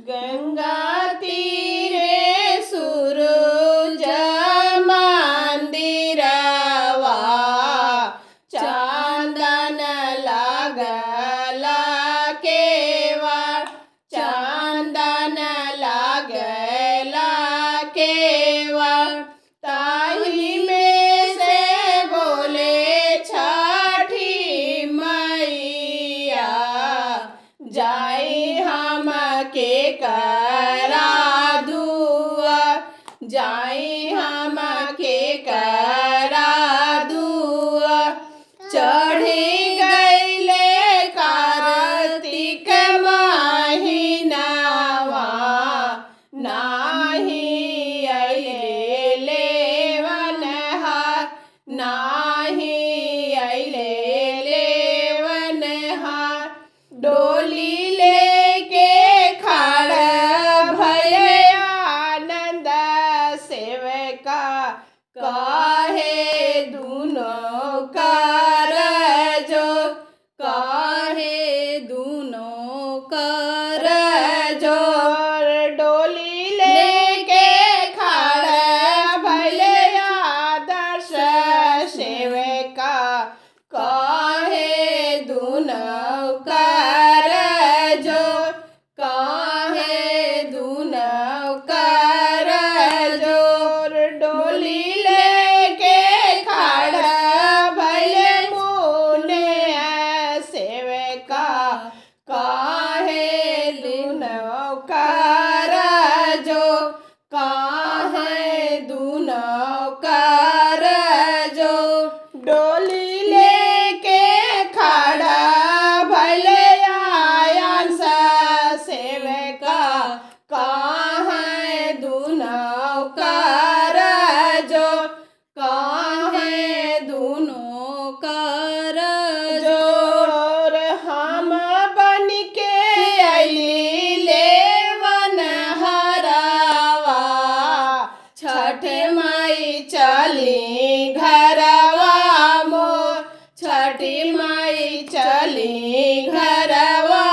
गंगा तीरे सूरज मंदिरवा चांदन लागला केवड़ चांदन लागला केवड़ ताही में से बोले छठी मैया जाई हम के करा दुआ जाई हम के करा दुआ चढ़ी गईले कार्तिक महीनावा नाही अइले लेवनहार नाही अइले लेवनहार डोली लेके खड़ा भले आनंद सेवका काहे दुनो कर जो काहे दुनो कर जोर डोली लेके खड़ा भले आदर्श सेवका काहे दुनो कर जो काहे दुनो कर जोर डोली लेके खड़ा भले मुने सेवका काहे दुनो कर जो काहे दुनो कर जो डोली लेके खड़ा भले आयन सेवका काहे दुनो कर जो काहे दुनो कर जोर हम बन के अइली लेवन हरावा छठ माई चली घरवा मोर छठी माई चली घरवा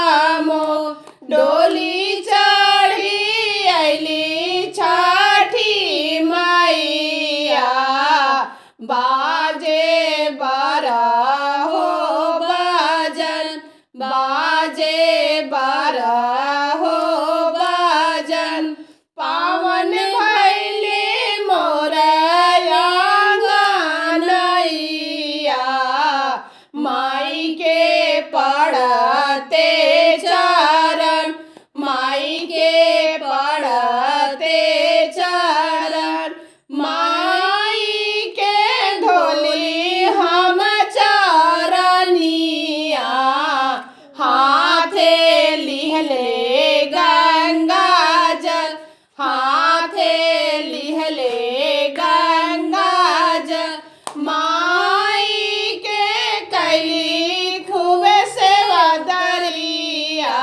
मोर डोली चढ़ी अइली छठी मैया बाजे बारह हो बाजन बाजे बारह हो बाजन पावन भैली मोर आंगनैया माई के पढ़ते चरण माई के पढ़ते चरण माई के धोली हम चरनिया हाथे लिहले गंगा जल हाथे लिहले गंगा जल माई के कैली खूबे सेवा दरिया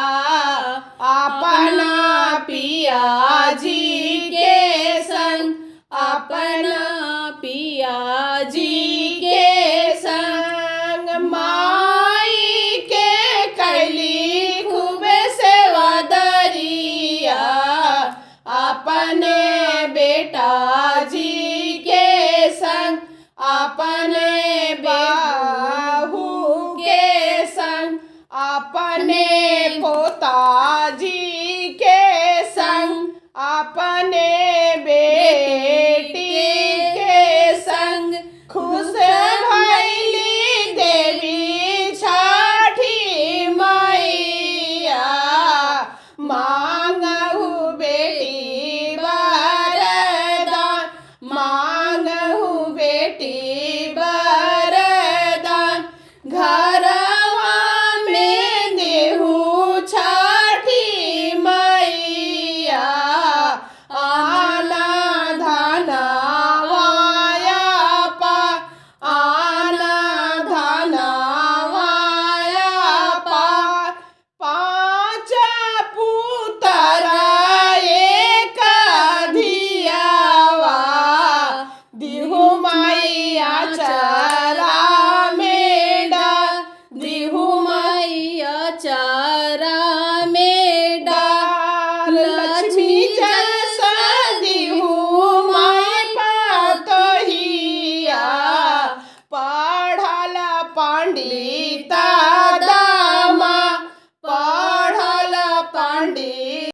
अपना पिया जी के संग अपना पिया जी के संग माई के कैली खूबे सेवा दरिया अपने बेटा जी के संग अपने बाहू के संग अपने पोता जी के संग अपने बेटी के संग खुश भैली देवी छठी मैया